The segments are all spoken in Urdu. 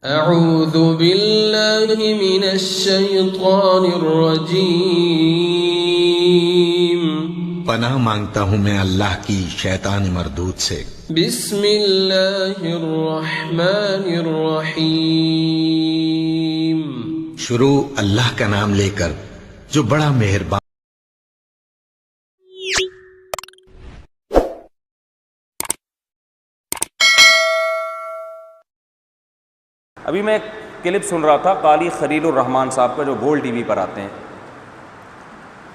اعوذ باللہ من الشیطان الرجیم پناہ مانگتا ہوں میں اللہ کی شیطان مردود سے۔ بسم اللہ الرحمن الرحیم شروع اللہ کا نام لے کر جو بڑا مہربان۔ ابھی میں ایک کلپ سن رہا تھا قاری خلیل الرحمان صاحب کا، جو گول ٹی وی پر آتے ہیں۔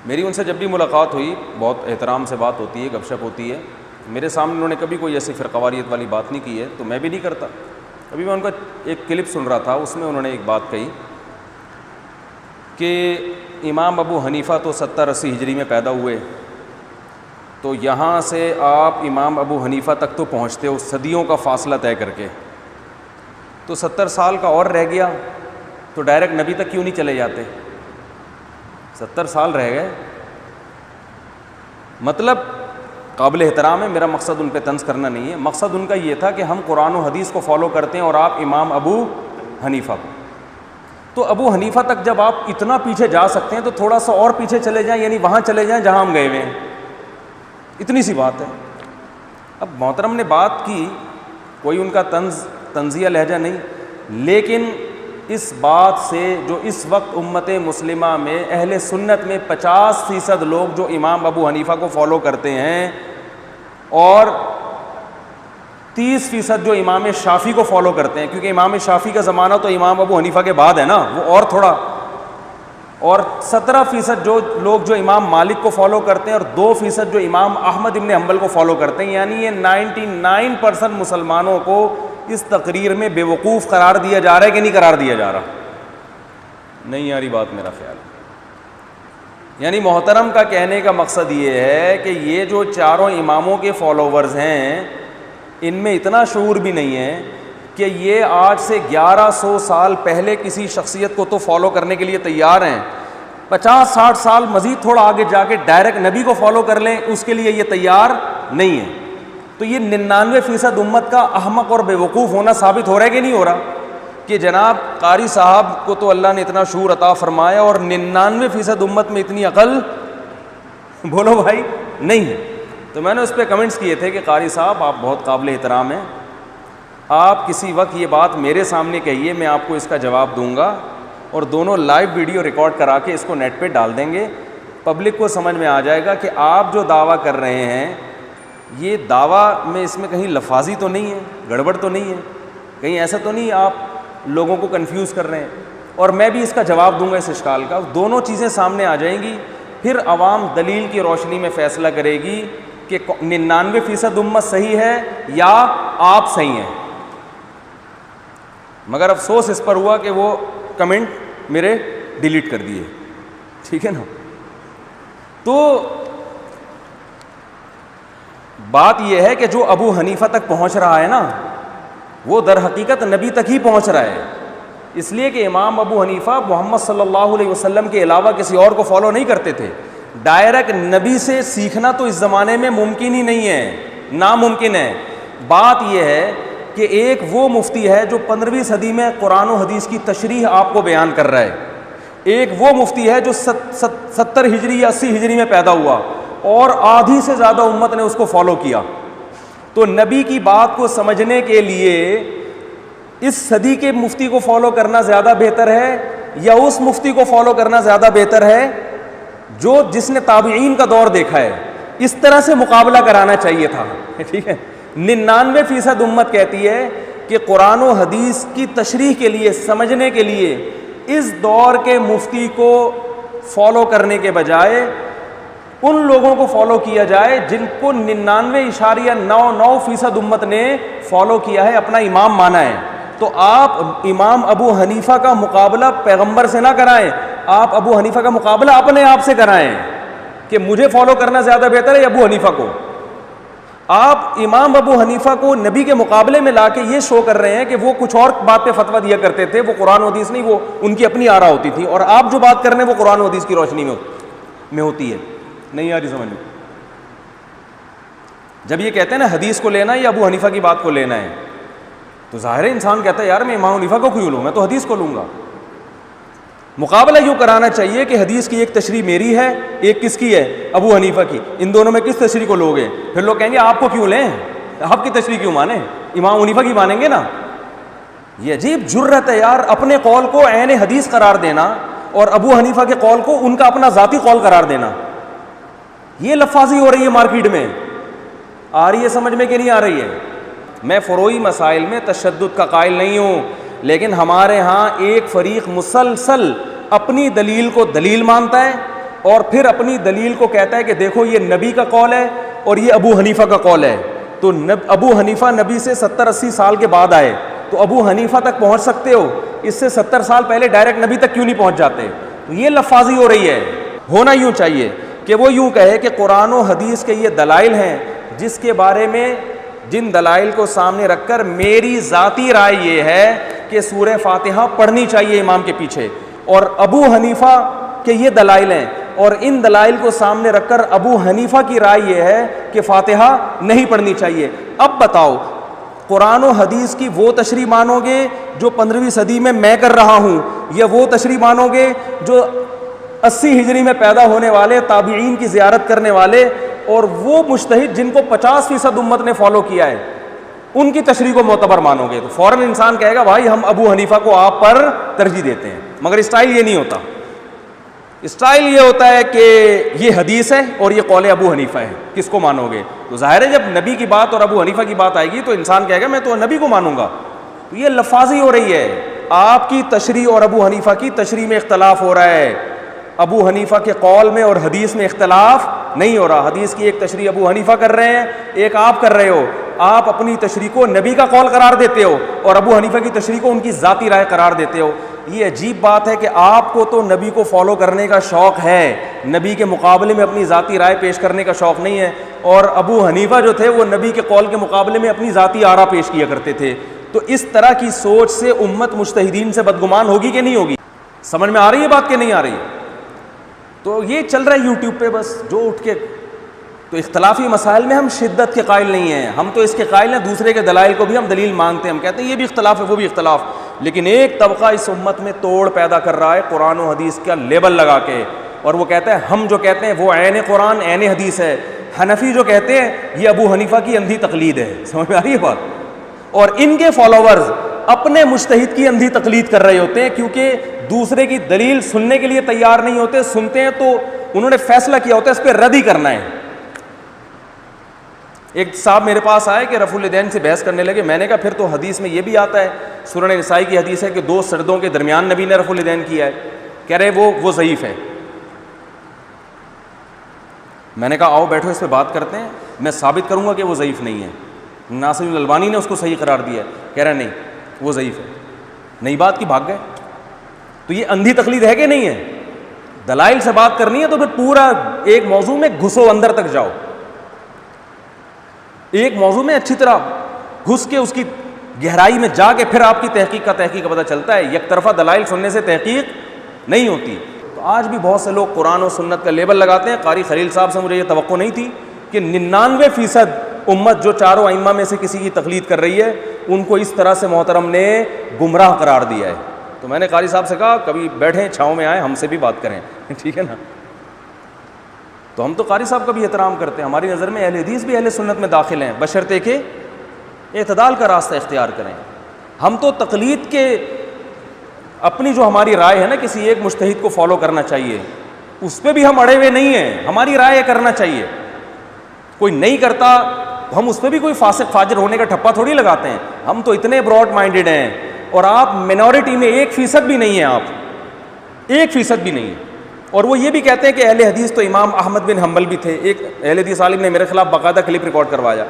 میری ان سے جب بھی ملاقات ہوئی، بہت احترام سے بات ہوتی ہے، گپ شپ ہوتی ہے۔ میرے سامنے انہوں نے کبھی کوئی ایسی فرقواریت والی بات نہیں کی ہے، تو میں بھی نہیں کرتا۔ ابھی میں ان کا ایک کلپ سن رہا تھا، اس میں انہوں نے ایک بات کہی کہ امام ابو حنیفہ تو 70-80 ہجری میں پیدا ہوئے، تو یہاں سے آپ امام ابو حنیفہ تک تو پہنچتے ہو صدیوں کا فاصلہ طے کر کے، تو 70 سال کا اور رہ گیا، تو ڈائریکٹ نبی تک کیوں نہیں چلے جاتے؟ 70 سال رہ گئے، مطلب قابل احترام ہے، میرا مقصد ان پہ طنز کرنا نہیں ہے، مقصد ان کا یہ تھا کہ ہم قرآن و حدیث کو فالو کرتے ہیں اور آپ امام ابو حنیفہ کو۔ تو ابو حنیفہ تک جب آپ اتنا پیچھے جا سکتے ہیں تو تھوڑا سا اور پیچھے چلے جائیں، یعنی وہاں چلے جائیں جہاں ہم گئے ہوئے ہیں، اتنی سی بات ہے۔ اب محترم نے بات کی، کوئی ان کا طنزیہ لہجہ نہیں، لیکن اس بات سے جو اس وقت امت مسلمہ میں اہل سنت میں 50% لوگ جو امام ابو حنیفہ کو فالو کرتے ہیں اور 30% جو امام شافعی کو فالو کرتے ہیں، کیونکہ امام شافعی کا زمانہ تو امام ابو حنیفہ کے بعد ہے نا، وہ اور تھوڑا، اور 17% جو لوگ جو امام مالک کو فالو کرتے ہیں اور 2% جو امام احمد ابن حنبل کو فالو کرتے ہیں، یعنی یہ 99% مسلمانوں کو اس تقریر میں بے وقوف قرار دیا جا رہا ہے کہ نہیں قرار دیا جا رہا؟ نہیں آ رہی بات میرا خیال ہے۔ یعنی محترم کا کہنے کا مقصد یہ ہے کہ یہ جو چاروں اماموں کے فالوورز ہیں، ان میں اتنا شعور بھی نہیں ہے کہ یہ آج سے 1100 سال پہلے کسی شخصیت کو تو فالو کرنے کے لیے تیار ہیں، 50-60 سال مزید تھوڑا آگے جا کے ڈائریکٹ نبی کو فالو کر لیں، اس کے لیے یہ تیار نہیں ہے۔ تو یہ 99% امت کا احمق اور بے وقوف ہونا ثابت ہو رہا ہے کہ نہیں ہو رہا؟ کہ جناب قاری صاحب کو تو اللہ نے اتنا شعور عطا فرمایا اور 99% امت میں اتنی عقل بولو بھائی نہیں ہے۔ تو میں نے اس پہ کمنٹس کیے تھے کہ قاری صاحب آپ بہت قابل احترام ہیں، آپ کسی وقت یہ بات میرے سامنے کہیے، میں آپ کو اس کا جواب دوں گا، اور دونوں لائیو ویڈیو ریکارڈ کرا کے اس کو نیٹ پہ ڈال دیں گے، پبلک کو سمجھ میں آ جائے گا کہ آپ جو دعویٰ کر رہے ہیں، یہ دعویٰ میں اس میں کہیں لفاظی تو نہیں ہے، گڑبڑ تو نہیں ہے، کہیں ایسا تو نہیں آپ لوگوں کو کنفیوز کر رہے ہیں، اور میں بھی اس کا جواب دوں گا اس اشکال کا۔ دونوں چیزیں سامنے آ جائیں گی، پھر عوام دلیل کی روشنی میں فیصلہ کرے گی کہ 99% امت صحیح ہے یا آپ صحیح ہیں۔ مگر افسوس اس پر ہوا کہ وہ کمنٹ میرے ڈیلیٹ کر دیے، ٹھیک ہے نا۔ تو بات یہ ہے کہ جو ابو حنیفہ تک پہنچ رہا ہے نا، وہ در حقیقت نبی تک ہی پہنچ رہا ہے، اس لیے کہ امام ابو حنیفہ محمد صلی اللہ علیہ وسلم کے علاوہ کسی اور کو فالو نہیں کرتے تھے۔ ڈائریکٹ نبی سے سیکھنا تو اس زمانے میں ممکن ہی نہیں ہے، ناممکن ہے۔ بات یہ ہے کہ ایک وہ مفتی ہے جو 15ویں صدی میں قرآن و حدیث کی تشریح آپ کو بیان کر رہا ہے، ایک وہ مفتی ہے جو 70 ہجری یا 80 ہجری میں پیدا ہوا اور آدھی سے زیادہ امت نے اس کو فالو کیا۔ تو نبی کی بات کو سمجھنے کے لیے اس صدی کے مفتی کو فالو کرنا زیادہ بہتر ہے یا اس مفتی کو فالو کرنا زیادہ بہتر ہے جس نے تابعین کا دور دیکھا ہے؟ اس طرح سے مقابلہ کرانا چاہیے تھا، ٹھیک ہے۔ 99% امت کہتی ہے کہ قرآن و حدیث کی تشریح کے لیے، سمجھنے کے لیے اس دور کے مفتی کو فالو کرنے کے بجائے ان لوگوں کو فالو کیا جائے جن کو 99.99% امت نے فالو کیا ہے، اپنا امام مانا ہے۔ تو آپ امام ابو حنیفہ کا مقابلہ پیغمبر سے نہ کرائیں، آپ ابو حنیفہ کا مقابلہ اپنے آپ سے کرائیں کہ مجھے فالو کرنا زیادہ بہتر ہے ابو حنیفہ کو۔ آپ امام ابو حنیفہ کو نبی کے مقابلے میں لا کے یہ شو کر رہے ہیں کہ وہ کچھ اور بات پہ فتویٰ دیا کرتے تھے، وہ قرآن و حدیث نہیں، وہ ان کی اپنی آرا ہوتی تھی، اور آپ جو بات کر رہے ہیں وہ قرآن و حدیث کی روشنی میں ہوتی ہے۔ نہیں آ رہی سمجھ میں؟ جب یہ کہتے ہیں نا حدیث کو لینا یا ابو حنیفہ کی بات کو لینا ہے، تو ظاہر انسان کہتا ہے یار میں امام حنیفہ کو کیوں لوں, میں تو حدیث کو لوں گا. مقابلہ یوں کرانا چاہیے کہ حدیث کی ایک تشریح میری ہے, ایک کس کی ہے, ابو حنیفہ کی, ان دونوں میں کس تشریح کو لوگے؟ پھر لوگ کہیں گے آپ کو کیوں لیں, آپ کی تشریح کیوں مانیں, امام حنیفہ کی مانیں گے نا. یہ عجیب جرت ہے یار, اپنے قول کو عین حدیث قرار دینا اور ابو حنیفہ کے قول کو ان کا اپنا ذاتی قول قرار دینا. یہ لفاظی ہو رہی ہے مارکیٹ میں, آ رہی ہے سمجھ میں کہ نہیں آ رہی ہے؟ میں فروعی مسائل میں تشدد کا قائل نہیں ہوں, لیکن ہمارے ہاں ایک فریق مسلسل اپنی دلیل کو دلیل مانتا ہے اور پھر اپنی دلیل کو کہتا ہے کہ دیکھو یہ نبی کا قول ہے اور یہ ابو حنیفہ کا قول ہے. تو ابو حنیفہ نبی سے 70-80 سال کے بعد آئے, تو ابو حنیفہ تک پہنچ سکتے ہو, اس سے 70 سال پہلے ڈائریکٹ نبی تک کیوں نہیں پہنچ جاتے؟ تو یہ لفاظی ہو رہی ہے. ہونا یوں چاہیے کہ وہ یوں کہے کہ قرآن و حدیث کے یہ دلائل ہیں جس کے بارے میں, جن دلائل کو سامنے رکھ کر میری ذاتی رائے یہ ہے کہ سورہ فاتحہ پڑھنی چاہیے امام کے پیچھے, اور ابو حنیفہ کے یہ دلائل ہیں, اور ان دلائل کو سامنے رکھ کر ابو حنیفہ کی رائے یہ ہے کہ فاتحہ نہیں پڑھنی چاہیے. اب بتاؤ قرآن و حدیث کی وہ تشریح مانو گے جو 15ویں صدی میں کر رہا ہوں, یا وہ تشریح مانو گے جو 80 ہجری میں پیدا ہونے والے تابعین کی زیارت کرنے والے اور وہ مجتہد جن کو 50% امت نے فالو کیا ہے ان کی تشریح کو معتبر مانو گے؟ تو فوراً انسان کہے گا بھائی ہم ابو حنیفہ کو آپ پر ترجیح دیتے ہیں. مگر اسٹائل یہ نہیں ہوتا, اسٹائل یہ ہوتا ہے کہ یہ حدیث ہے اور یہ قول ابو حنیفہ ہے, کس کو مانو گے؟ تو ظاہر ہے جب نبی کی بات اور ابو حنیفہ کی بات آئے گی تو انسان کہے گا میں تو نبی کو مانوں گا. تو یہ لفاظی ہو رہی ہے, آپ کی تشریح اور ابو حنیفہ کی تشریح میں اختلاف ہو رہا ہے. ابو حنیفہ کے قول میں اور حدیث میں اختلاف نہیں ہو رہا. حدیث کی ایک تشریح ابو حنیفہ کر رہے ہیں, ایک آپ کر رہے ہو. آپ اپنی تشریح کو نبی کا قول قرار دیتے ہو اور ابو حنیفہ کی تشریح کو ان کی ذاتی رائے قرار دیتے ہو. یہ عجیب بات ہے کہ آپ کو تو نبی کو فالو کرنے کا شوق ہے, نبی کے مقابلے میں اپنی ذاتی رائے پیش کرنے کا شوق نہیں ہے, اور ابو حنیفہ جو تھے وہ نبی کے قول کے مقابلے میں اپنی ذاتی آرا پیش کیا کرتے تھے. تو اس طرح کی سوچ سے امت مجتہدین سے بدگمان ہوگی کہ نہیں ہوگی؟ سمجھ میں آ رہی ہے بات کہ نہیں آ رہی ہے؟ تو یہ چل رہا ہے یوٹیوب پہ بس جو اٹھ کے. تو اختلافی مسائل میں ہم شدت کے قائل نہیں ہیں, ہم تو اس کے قائل ہیں دوسرے کے دلائل کو بھی ہم دلیل مانتے ہیں, ہم کہتے ہیں یہ بھی اختلاف ہے وہ بھی اختلاف. لیکن ایک طبقہ اس امت میں توڑ پیدا کر رہا ہے قرآن و حدیث کا لیبل لگا کے, اور وہ کہتا ہے ہم جو کہتے ہیں وہ عین قرآن عین حدیث ہے, حنفی جو کہتے ہیں یہ ابو حنیفہ کی اندھی تقلید ہے. سمجھ میں آ رہی ہے بات؟ اور ان کے فالوورز اپنے مجتہد کی اندھی تقلید کر رہے ہوتے ہیں کیونکہ دوسرے کی دلیل سننے کے لیے تیار نہیں ہوتے, سنتے ہیں تو انہوں نے فیصلہ کیا ہوتا ہے اس پہ رد ہی کرنا ہے. ایک صاحب میرے پاس آئے کہ رفع الیدین سے بحث کرنے لگے. میں نے کہا پھر تو حدیث میں یہ بھی آتا ہے, سنن نسائی کی حدیث ہے کہ 2 سردوں کے درمیان نبی نے رفع الیدین کیا ہے. کہہ رہے وہ ضعیف ہے. میں نے کہا آؤ بیٹھو اس پہ بات کرتے ہیں, میں ثابت کروں گا کہ وہ ضعیف نہیں ہے. ناصر الالبانی نے اس کو صحیح قرار دیا ہے. کہہ رہا نہیں وہ ضعیف ہے. نئی بات کی بھاگ گئے. تو یہ اندھی تقلید ہے کہ نہیں ہے؟ دلائل سے بات کرنی ہے تو پھر پورا ایک موضوع میں گھسو, اندر تک جاؤ, ایک موضوع میں اچھی طرح گھس کے اس کی گہرائی میں جا کے پھر آپ کی تحقیق کا پتہ چلتا ہے. یک طرفہ دلائل سننے سے تحقیق نہیں ہوتی. تو آج بھی بہت سے لوگ قرآن و سنت کا لیبل لگاتے ہیں. قاری خلیل صاحب سے مجھے یہ توقع نہیں تھی کہ 99% امت جو چاروں ائمہ میں سے کسی کی تقلید کر رہی ہے ان کو اس طرح سے محترم نے گمراہ قرار دیا ہے. تو میں نے قاری صاحب سے کہا کبھی بیٹھیں چھاؤں میں آئیں ہم سے بھی بات کریں, ٹھیک ہے نا. تو ہم تو قاری صاحب کا بھی احترام کرتے ہیں, ہماری نظر میں اہل حدیث بھی اہل سنت میں داخل ہیں بشرطے کہ اعتدال کا راستہ اختیار کریں. ہم تو تقلید کے اپنی جو ہماری رائے ہے نا کسی ایک مجتہد کو فالو کرنا چاہیے اس پہ بھی ہم اڑے ہوئے نہیں ہیں. ہماری رائے کرنا چاہیے, کوئی نہیں کرتا ہم اس پہ بھی کوئی فاسق فاجر ہونے کا ٹھپا تھوڑی لگاتے ہیں. ہم تو اتنے براڈ مائنڈیڈ ہیں, اور آپ مینورٹی میں 1% بھی نہیں ہیں, آپ 1% بھی نہیں ہیں. اور وہ یہ بھی کہتے ہیں کہ اہل حدیث تو امام احمد بن حنبل بھی تھے. ایک اہل حدیث عالم نے میرے خلاف باقاعدہ کلپ ریکارڈ کروایا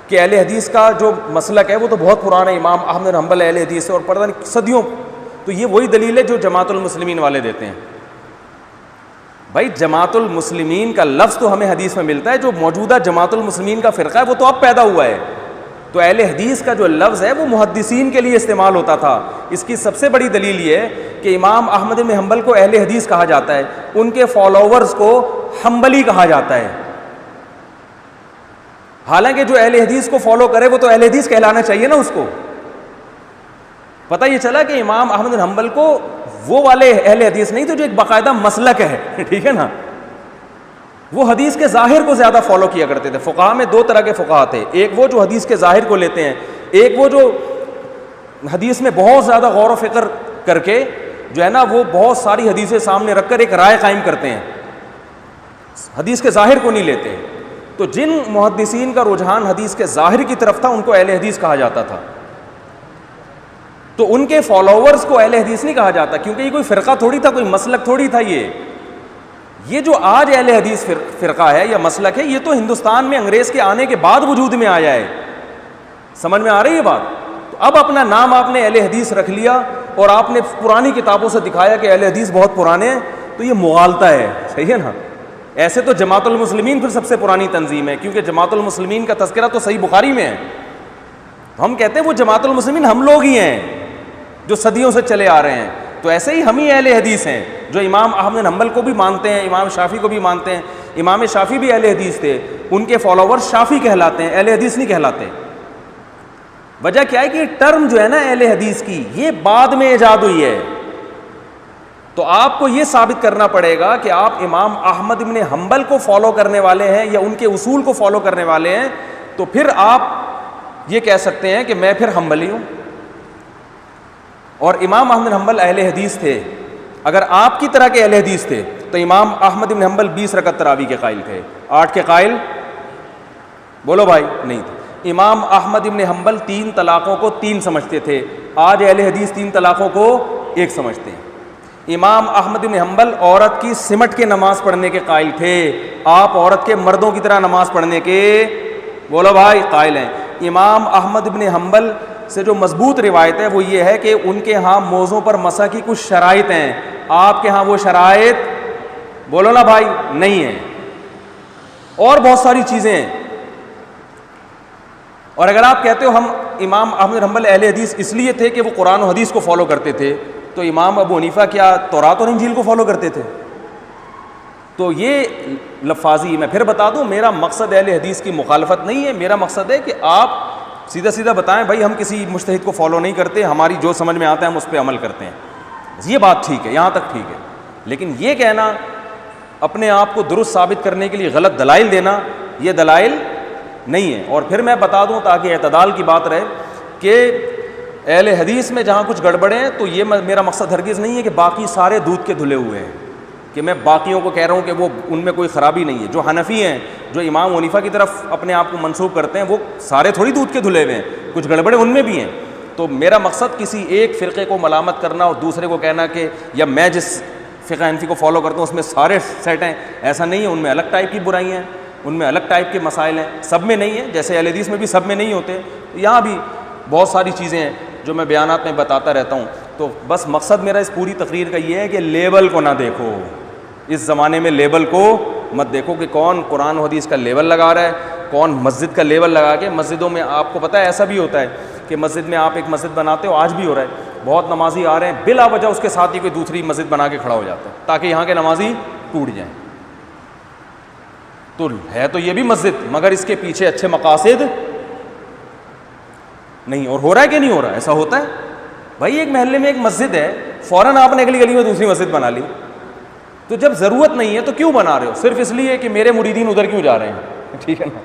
کہ اہل حدیث کا جو مسلک ہے وہ تو بہت پرانا ہے, امام احمد بن حنبل اہل حدیث ہے اور پتہ نہیں صدیوں. تو یہ وہی دلیل ہے جو جماعت المسلمین والے دیتے ہیں. بھائی جماعت المسلمین کا لفظ تو ہمیں حدیث میں ملتا ہے, جو موجودہ جماعت المسلمین کا فرقہ ہے وہ تو اب پیدا ہوا ہے. تو اہل حدیث کا جو لفظ ہے وہ محدثین کے لیے استعمال ہوتا تھا. اس کی سب سے بڑی دلیل یہ ہے کہ امام احمد بن حنبل کو اہل حدیث کہا جاتا ہے, ان کے فالوورز کو حنبلی کہا جاتا ہے. حالانکہ جو اہل حدیث کو فالو کرے وہ تو اہل حدیث کہلانا چاہیے نا اس کو. پتہ یہ چلا کہ امام احمد بن حنبل کو وہ والے اہل حدیث نہیں تھے جو ایک باقاعدہ مسلک ہے، ٹھیک ہے نا، وہ حدیث کے ظاہر کو زیادہ فالو کیا کرتے تھے. فقہاء میں دو طرح کے فقہاء تھے، ایک وہ جو حدیث کے ظاہر کو لیتے ہیں، ایک وہ جو حدیث میں بہت زیادہ غور و فکر کر کے جو ہے نا وہ بہت ساری حدیثیں سامنے رکھ کر ایک رائے قائم کرتے ہیں، حدیث کے ظاہر کو نہیں لیتے. تو جن محدثین کا رجحان حدیث کے ظاہر کی طرف تھا ان کو اہل حدیث کہا جاتا تھا. تو ان کے فالوورز کو اہل حدیث نہیں کہا جاتا، کیونکہ یہ کوئی فرقہ تھوڑی تھا، کوئی مسلک تھوڑی تھا. یہ جو آج اہل حدیث فرقہ ہے یا مسلک ہے، یہ تو ہندوستان میں انگریز کے آنے کے بعد وجود میں آیا ہے. سمجھ میں آ رہی ہے بات؟ تو اب اپنا نام آپ نے اہل حدیث رکھ لیا اور آپ نے پرانی کتابوں سے دکھایا کہ اہل حدیث بہت پرانے ہیں، تو یہ مغالطہ ہے. صحیح ہے نا؟ ایسے تو جماعت المسلمین پھر سب سے پرانی تنظیم ہے، کیونکہ جماعت المسلمین کا تذکرہ تو صحیح بخاری میں ہے. ہم کہتے ہیں وہ جماعت المسلمین ہم لوگ ہی ہیں جو صدیوں سے چلے آ رہے ہیں. تو ایسے ہی ہم ہی اہل حدیث ہیں جو امام احمد بن حنبل کو بھی مانتے ہیں، امام شافعی کو بھی مانتے ہیں. امام شافعی بھی اہل حدیث تھے، ان کے فالوور شافعی کہلاتے ہیں، اہل حدیث نہیں کہلاتے. وجہ کیا ہے کہ یہ ٹرم جو ہے نا اہل حدیث کی، یہ بعد میں ایجاد ہوئی ہے. تو آپ کو یہ ثابت کرنا پڑے گا کہ آپ امام احمد بن حنبل کو فالو کرنے والے ہیں یا ان کے اصول کو فالو کرنے والے ہیں، تو پھر آپ یہ کہہ سکتے ہیں کہ میں پھر حنبلی ہوں. اور امام احمد بن حنبل اہل حدیث تھے. اگر آپ کی طرح کے اہل حدیث تھے تو امام احمد بن حنبل 20 رکعت تراویح کے قائل تھے، 8 کے قائل بولو بھائی نہیں تھے. امام احمد بن حنبل 3 طلاقوں کو 3 سمجھتے تھے، آج اہل حدیث 3 طلاقوں کو 1 سمجھتے ہیں. امام احمد بن حنبل عورت کی سمٹ کے نماز پڑھنے کے قائل تھے، آپ عورت کے مردوں کی طرح نماز پڑھنے کے بولو بھائی قائل ہیں. امام احمد بن حنبل سے جو مضبوط روایت ہے وہ یہ ہے کہ ان کے ہاں موضوع پر مسح کی کچھ شرائط ہیں، آپ کے ہاں وہ شرائط بولو نا بھائی نہیں ہیں. اور بہت ساری چیزیں ہیں. اور اگر آپ کہتے ہو ہم امام احمد بن حنبل اہل حدیث اس لیے تھے کہ وہ قرآن و حدیث کو فالو کرتے تھے، تو امام ابو حنیفہ کیا تورات اور انجیل کو فالو کرتے تھے؟ تو یہ لفاظی میں پھر بتا دوں، میرا مقصد اہل حدیث کی مخالفت نہیں ہے. میرا مقصد ہے کہ آپ سیدھا سیدھا بتائیں بھائی ہم کسی مجتہد کو فالو نہیں کرتے، ہماری جو سمجھ میں آتا ہے ہم اس پہ عمل کرتے ہیں. یہ بات ٹھیک ہے، یہاں تک ٹھیک ہے. لیکن یہ کہنا اپنے آپ کو درست ثابت کرنے کے لیے غلط دلائل دینا، یہ دلائل نہیں ہے. اور پھر میں بتا دوں تاکہ اعتدال کی بات رہے کہ اہل حدیث میں جہاں کچھ گڑبڑیں ہیں تو یہ میرا مقصد ہرگز نہیں ہے کہ باقی سارے دودھ کے دھلے ہوئے ہیں، کہ میں باقیوں کو کہہ رہا ہوں کہ وہ ان میں کوئی خرابی نہیں ہے. جو حنفی ہیں، جو امام حنیفہ کی طرف اپنے آپ کو منسوب کرتے ہیں، وہ سارے تھوڑی دودھ کے دھلے ہوئے ہیں، کچھ گڑبڑیں ان میں بھی ہیں. تو میرا مقصد کسی ایک فرقے کو ملامت کرنا اور دوسرے کو کہنا کہ یا میں جس فقہ حنفی کو فالو کرتا ہوں اس میں سارے سیٹ ہیں، ایسا نہیں ہے. ان میں الگ ٹائپ کی برائیاں ہیں، ان میں الگ ٹائپ کے مسائل ہیں، سب میں نہیں ہیں. جیسے اہل حدیث میں بھی سب میں نہیں ہوتے، یہاں بھی بہت ساری چیزیں ہیں جو میں بیانات میں بتاتا رہتا ہوں. تو بس مقصد میرا اس پوری تقریر کا یہ ہے کہ لیبل کو نہ دیکھو، اس زمانے میں لیبل کو مت دیکھو کہ کون قرآن و حدیث کا لیبل لگا رہا ہے، کون مسجد کا لیبل لگا کے. مسجدوں میں آپ کو پتہ ہے ایسا بھی ہوتا ہے کہ مسجد میں آپ ایک مسجد بناتے ہو، آج بھی ہو رہا ہے، بہت نمازی آ رہے ہیں، بلا وجہ اس کے ساتھ ہی کوئی دوسری مسجد بنا کے کھڑا ہو جاتا ہے تاکہ یہاں کے نمازی ٹوٹ جائیں. تو ہے تو یہ بھی مسجد، مگر اس کے پیچھے اچھے مقاصد نہیں. اور ہو رہا ہے کہ نہیں ہو رہا؟ ایسا ہوتا ہے بھائی. ایک محلے میں ایک مسجد ہے، فوراً آپ نے اگلی گلی میں دوسری مسجد بنا لی. تو جب ضرورت نہیں ہے تو کیوں بنا رہے ہو؟ صرف اس لیے کہ میرے مریدین ادھر کیوں جا رہے ہیں. ٹھیک ہے نا؟